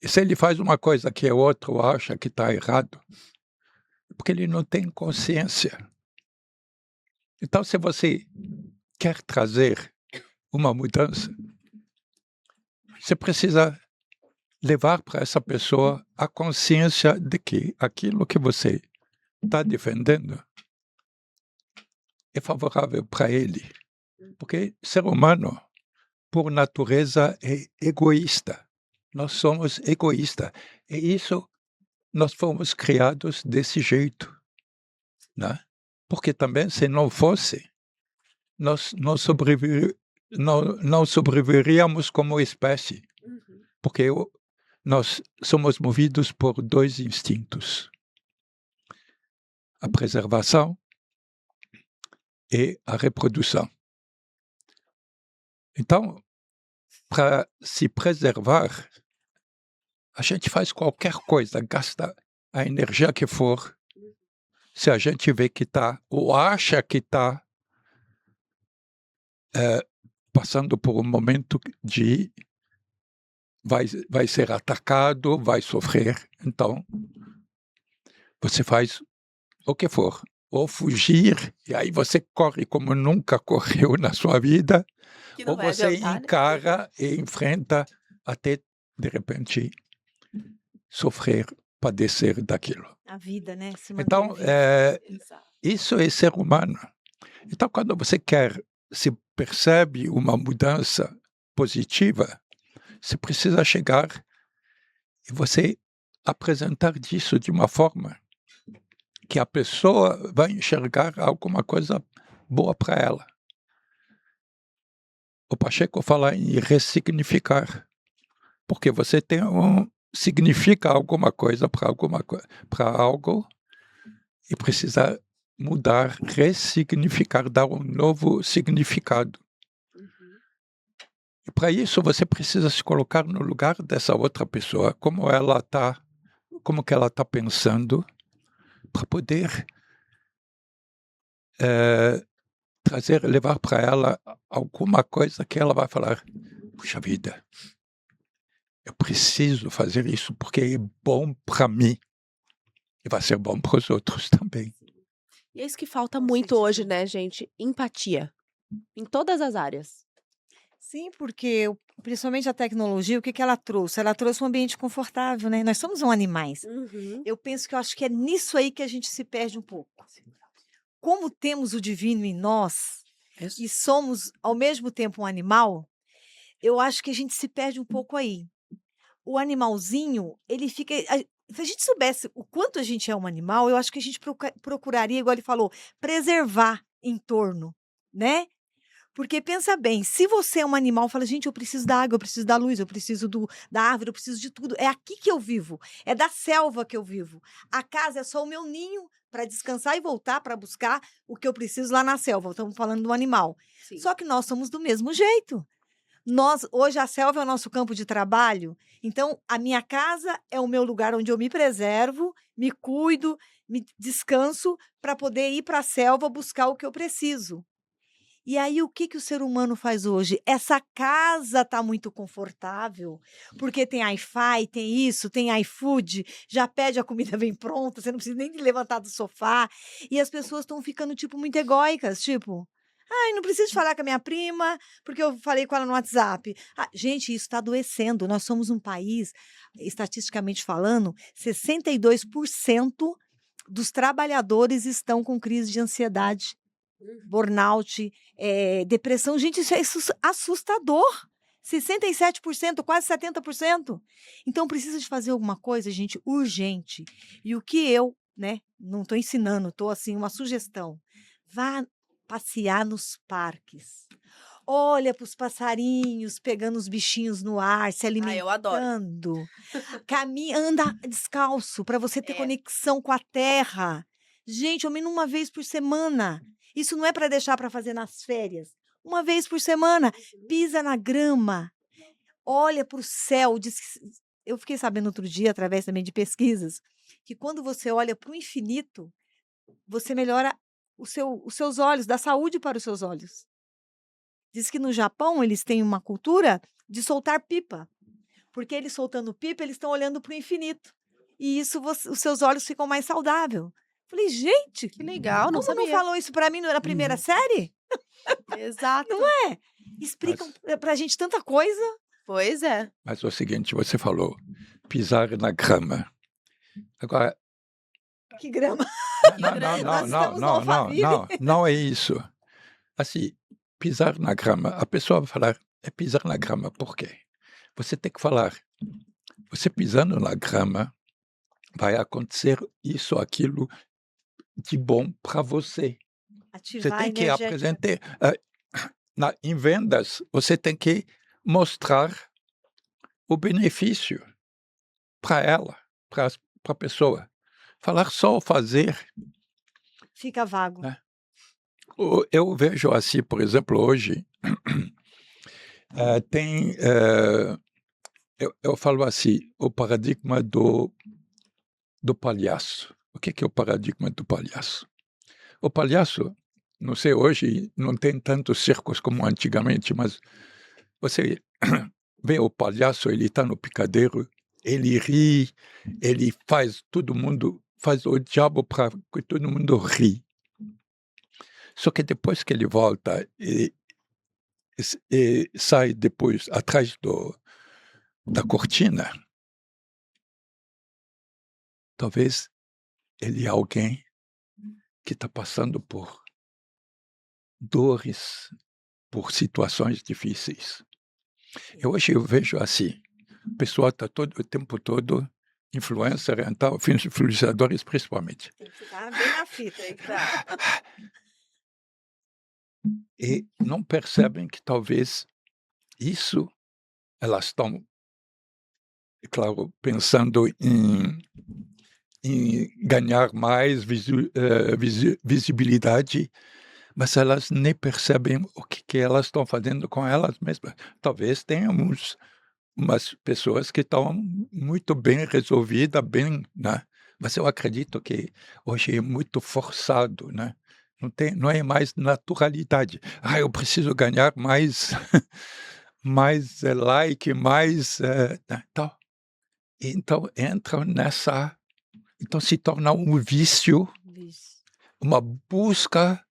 E se ele faz uma coisa que o outro acha que está errado, é porque ele não tem consciência. Então, se você quer trazer uma mudança, você precisa levar para essa pessoa a consciência de que aquilo que você está defendendo é favorável para ele. Porque ser humano, por natureza, é egoísta. Nós somos egoístas. E isso, nós fomos criados desse jeito, né? Porque também, se não fosse, nós não sobreviveríamos como espécie. Porque nós somos movidos por 2 instintos: a preservação e a reprodução. Então, para se preservar, a gente faz qualquer coisa, gasta a energia que for, se a gente vê que está, ou acha que está passando por um momento de vai ser atacado, vai sofrer. Então, você faz o que for. Ou fugir, e aí você corre como nunca correu na sua vida, Que não ou vai você adiantar, né? encara e enfrenta até, de repente, sofrer, padecer daquilo. A vida, né? Se Então, manter vivo. Exato. isso é ser humano. Então, quando você se percebe uma mudança positiva, você precisa chegar e você apresentar disso de uma forma que a pessoa vai enxergar alguma coisa boa para ela. O Pacheco fala em ressignificar, porque você significa alguma coisa para algo e precisa mudar, ressignificar, dar um novo significado. E para isso você precisa se colocar no lugar dessa outra pessoa, como que ela está pensando, para poder levar para ela alguma coisa que ela vai falar: puxa vida, eu preciso fazer isso porque é bom para mim e vai ser bom para os outros também. E é isso que falta Com muito hoje, certeza. né, gente? Empatia. Em todas as áreas. Sim, porque principalmente a tecnologia, o que que ela trouxe? Ela trouxe um ambiente confortável, né? Nós somos animais. Eu acho que é nisso aí que a gente se perde um pouco. Como temos o divino em nós Isso. e somos ao mesmo tempo um animal, eu acho que a gente se perde um pouco aí. O animalzinho, ele fica Se a gente soubesse o quanto a gente é um animal, eu acho que a gente procuraria, igual ele falou, preservar em torno, né? Porque pensa bem, se você é um animal, fala, gente, eu preciso da água, eu preciso da luz, eu preciso da árvore, eu preciso de tudo. É aqui que eu vivo, é da selva que eu vivo. A casa é só o meu ninho para descansar e voltar para buscar o que eu preciso lá na selva. Estamos falando do animal. Sim. Só que nós somos do mesmo jeito. Hoje a selva é o nosso campo de trabalho, então a minha casa é o meu lugar onde eu me preservo, me cuido, me descanso para poder ir para a selva buscar o que eu preciso. E aí o que que o ser humano faz hoje? Essa casa está muito confortável, porque tem Wi-Fi, tem isso, tem iFood, já pede a comida vem pronta, você não precisa nem de levantar do sofá. E as pessoas estão ficando, tipo, muito egóicas, tipo, ai, não preciso falar com a minha prima, porque eu falei com ela no WhatsApp. Ah, gente, isso está adoecendo. Nós somos um país, estatisticamente falando, 62% dos trabalhadores estão com crise de ansiedade, burnout, depressão. Gente, isso é assustador. 67%, quase 70%. Então precisa de fazer alguma coisa, gente, urgente. E o que eu, né, não estou ensinando, estou assim, uma sugestão. Vá passear nos parques. Olha para os passarinhos pegando os bichinhos no ar, se Ah, eu adoro. alimentando. Caminha, anda descalço para você ter É. conexão com a terra. Gente, ao menos uma vez por semana. Isso não é para deixar para fazer nas férias. Uma vez por semana, pisa na grama, olha para o céu. Eu fiquei sabendo outro dia, através também de pesquisas, que quando você olha para o infinito, você melhora os seus olhos, dá saúde para os seus olhos. Diz que no Japão eles têm uma cultura de soltar pipa, porque eles soltando pipa, eles estão olhando para o infinito. E isso os seus olhos ficam mais saudáveis. Falei, gente, Que legal, não como não sabia. falou isso para mim na primeira série? Exato. Não é? Explicam pra gente tanta coisa. Pois é. Mas é o seguinte, você falou, pisar na grama. Agora, Que grama. não, Nós estamos no Alphaville. não é isso. Assim, pisar na grama, a pessoa vai falar, é pisar na grama, por quê? Você tem que falar, você pisando na grama, vai acontecer isso, aquilo de bom para você. Você Ativar a tem que energia. apresentar. Em vendas, você tem que mostrar o benefício para ela, para a pessoa. Falar só ou fazer. Fica vago. Né? Eu vejo assim, por exemplo, hoje, tem. Eu falo assim, o paradigma do palhaço. O que é o paradigma do palhaço? O palhaço, não sei, hoje não tem tantos circos como antigamente, mas você vê o palhaço, ele está no picadeiro, ele ri, ele faz faz o diabo para que todo mundo ri. Só que depois que ele volta e sai depois atrás da cortina, talvez ele é alguém que está passando por dores, por situações difíceis. Hoje eu vejo assim, o pessoal está o tempo todo, influencer, então, influenciadores principalmente. Tem que ficar bem na fita. Aí, tá. E não percebem que talvez isso, elas estão, claro, pensando em ganhar mais visibilidade, mas elas nem percebem o que elas estão fazendo com elas mesmas. Talvez tenhamos umas pessoas que estão muito bem resolvidas, né? Mas eu acredito que hoje é muito forçado, né? Não é mais naturalidade. Eu preciso ganhar mais, mais like, mais... Então entram nessa... Então se torna um vício, uma busca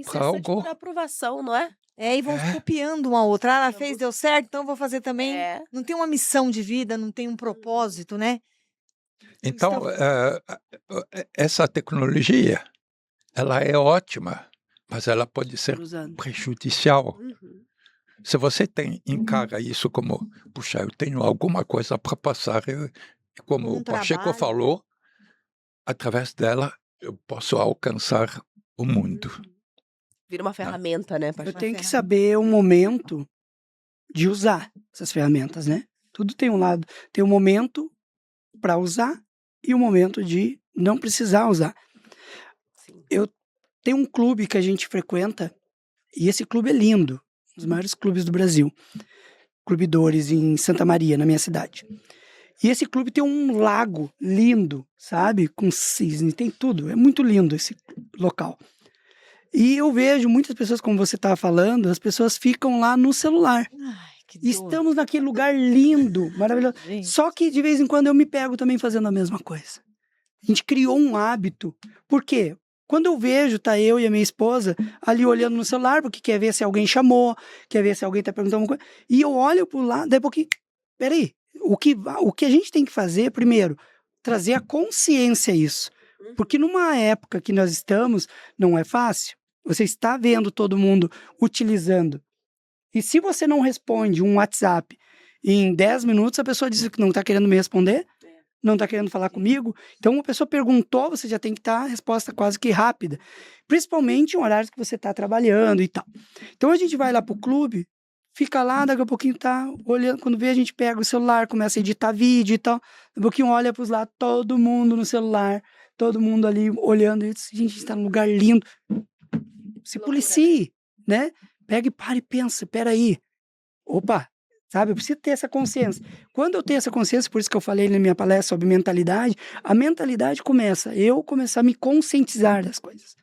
para algo... por aprovação, não é? E vão copiando uma outra. Ela fez, deu certo, então eu vou fazer também. Não tem uma missão de vida, não tem um propósito, né? Então, essa tecnologia, ela é ótima, mas ela pode ser prejudicial. Se você encara isso como, puxa, eu tenho alguma coisa para passar, Como Com um o Pacheco trabalho. falou, através dela eu posso alcançar o mundo, Vira uma né. ferramenta, né, Eu Pacheco? tenho que ferramenta. saber o momento de usar essas ferramentas, né. Tudo tem um lado, tem um momento para usar e um momento de não precisar usar. Sim. Eu tenho um clube que a gente frequenta, e esse clube é lindo, um dos maiores clubes do Brasil, Clube Dores, em Santa Maria, na minha cidade. E esse clube tem um lago lindo, sabe, com cisne, tem tudo, é muito lindo esse local. E eu vejo muitas pessoas, como você estava falando, as pessoas ficam lá no celular. Ai, que E dor. estamos naquele lugar lindo, maravilhoso. Gente. Só que de vez em quando eu me pego também fazendo a mesma coisa. A gente criou um hábito. Por quê? Quando eu vejo, tá eu e a minha esposa ali olhando no celular, porque quer ver se alguém chamou, quer ver se alguém tá perguntando alguma coisa. E eu olho pro lado, daí porque, peraí, o que a gente tem que fazer, primeiro, trazer a consciência a isso. Porque numa época que nós estamos, não é fácil. Você está vendo todo mundo utilizando. E se você não responde um WhatsApp em 10 minutos, a pessoa diz que não está querendo me responder, não está querendo falar comigo. Então, uma pessoa perguntou, você já tem que estar a resposta quase que rápida. Principalmente em horários que você está trabalhando e tal. Então, a gente vai lá pro clube, fica lá, daqui a pouquinho tá olhando, quando vê a gente pega o celular, começa a editar vídeo e tal, daqui a pouquinho olha pros lados, todo mundo no celular, todo mundo ali olhando, e diz, gente, a gente tá num lugar lindo. Se policie, né? Pega e para e pensa, peraí, opa, sabe, eu preciso ter essa consciência. Quando eu tenho essa consciência, por isso que eu falei na minha palestra sobre mentalidade, a mentalidade começa, eu começar a me conscientizar das coisas.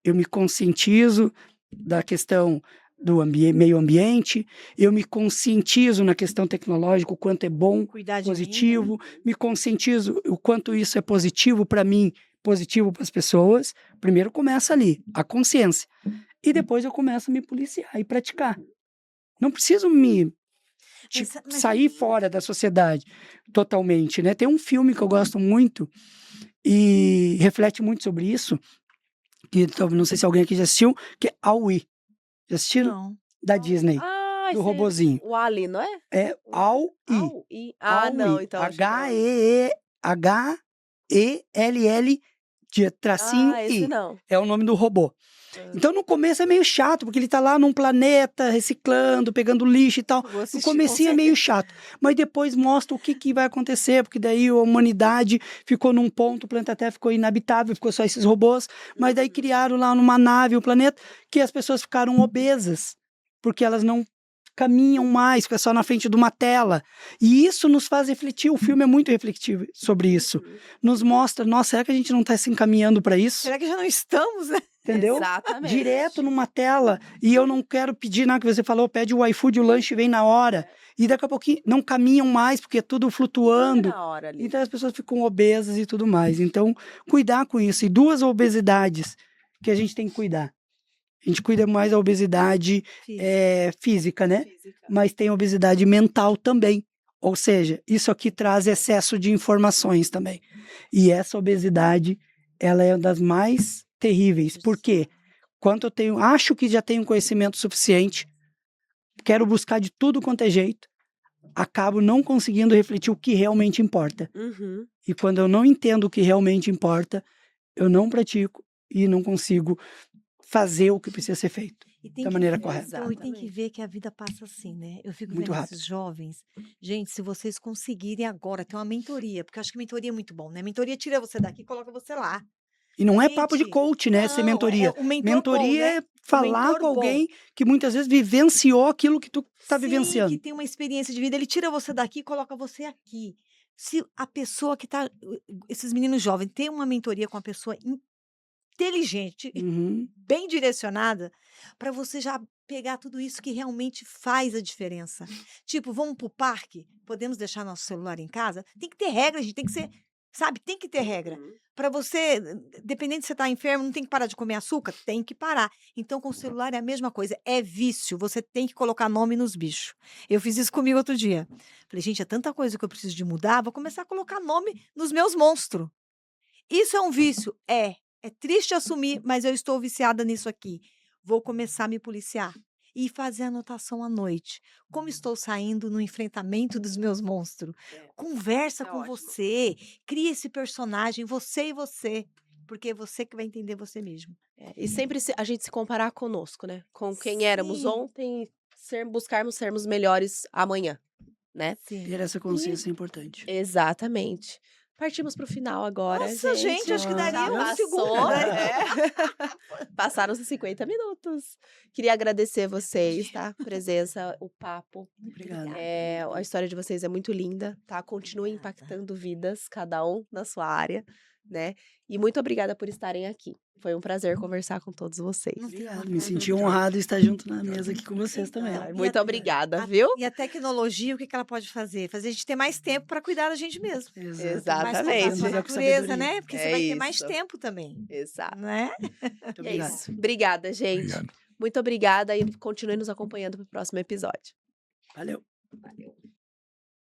Eu me conscientizo da questão do meio ambiente, eu me conscientizo na questão tecnológica, o quanto é bom, Cuidar de mim, né? positivo, me conscientizo o quanto isso é positivo para mim, positivo para as pessoas. Primeiro começa ali, a consciência. E depois eu começo a me policiar e praticar. Não preciso me Mas sair fora da sociedade totalmente, né? Tem um filme que eu gosto muito e reflete muito sobre isso, que não sei se alguém aqui já assistiu, que é All-E. Já assistiram? não. Da Disney, Ah, do esse robozinho. o Ali, não é? É All-E. Au-I. Ah, não, All-E. então acho que não. H-E-E-H-E-L-L de tracinho Ah, esse I. não. É o nome do robô. Ah. Então, no começo é meio chato, porque ele tá lá num planeta, reciclando, pegando lixo e tal. Vou No assistir, com comecinho é meio chato, mas depois mostra o que vai acontecer, porque daí a humanidade ficou num ponto, o planeta Terra ficou inabitável, ficou só esses robôs, mas daí criaram lá numa nave o planeta, que as pessoas ficaram obesas, porque elas não caminham mais, fica só na frente de uma tela. E isso nos faz refletir, o filme é muito reflexivo sobre isso. Nos mostra, nossa, será que a gente não está se encaminhando para isso? Será que já não estamos, né? Entendeu? Exatamente. Direto numa tela, e eu não quero pedir nada que você falou, pede o iFood, o lanche vem na hora, e daqui a pouquinho não caminham mais, porque é tudo flutuando, Na hora ali. então as pessoas ficam obesas e tudo mais. Então, cuidar com isso. E duas obesidades que a gente tem que cuidar. A gente cuida mais da obesidade física, né? Física. Mas tem obesidade mental também. Ou seja, isso aqui traz excesso de informações também. E essa obesidade, ela é uma das mais terríveis. Por quê? Quanto eu tenho, acho que já tenho conhecimento suficiente, quero buscar de tudo quanto é jeito, acabo não conseguindo refletir o que realmente importa. Uhum. E quando eu não entendo o que realmente importa, eu não pratico e não consigo fazer o que precisa ser feito da maneira correta. Então, e tem que ver que a vida passa assim, né? Eu fico Muito vendo rápido. esses jovens. Gente, se vocês conseguirem agora ter uma mentoria, porque eu acho que mentoria é muito bom, né? Mentoria tira você daqui e coloca você lá. E não é papo de Gente, coach, né? Ser não, mentoria. o mentor Mentoria bom, né? é O falar mentor com alguém bom. que muitas vezes vivenciou aquilo que tu tá Sim, vivenciando. que tem uma experiência de vida, ele tira você daqui e coloca você aqui. Se a pessoa que tá, esses meninos jovens, tem uma mentoria com uma pessoa inteligente, Uhum. bem direcionada, para você já pegar tudo isso que realmente faz a diferença. Tipo, vamos pro parque, podemos deixar nosso celular em casa? Tem que ter regra, gente, tem que ser, sabe, tem que ter regra. Uhum. Para você, dependendo de você tá enfermo, não tem que parar de comer açúcar? Tem que parar. Então, com o celular é a mesma coisa, é vício, você tem que colocar nome nos bichos. Eu fiz isso comigo outro dia. Falei, gente, é tanta coisa que eu preciso de mudar, vou começar a colocar nome nos meus monstros. Isso é um vício? É. É triste assumir, mas eu estou viciada nisso aqui. Vou começar a me policiar. e fazer anotação à noite. Como estou saindo no enfrentamento dos meus monstros? Conversa É com ótimo. você, cria esse personagem, você e você, porque é você que vai entender você mesmo. E sempre a gente se comparar conosco, né? Com quem éramos Sim, ontem, buscarmos sermos melhores amanhã, né? sim. Ter essa E consciência é importante. exatamente. Partimos para o final agora, Nossa, gente, acho que Já daria um segundo, passou, né? passaram os 50 minutos. Queria agradecer vocês, tá? Presença, o papo. Obrigado. A história de vocês é muito linda, tá? Continue Obrigada. impactando vidas, cada um na sua área, né? E muito obrigada por estarem aqui. Foi um prazer conversar com todos vocês. Não tem Obrigado. como. Me senti honrado em estar junto na mesa aqui com vocês também. Então, Ai, e muito obrigada, a viu? e a tecnologia, o que que ela pode fazer? Fazer a gente ter mais tempo para cuidar da gente mesmo. Exato. Mais Exatamente. contato com a Usar com natureza, sabedoria. né? Porque você É vai ter mais isso. tempo também, Exato. né? Muito E é obrigado. isso. Obrigada, gente. Obrigado. Muito obrigada e continue nos acompanhando para o próximo episódio. Valeu. Valeu.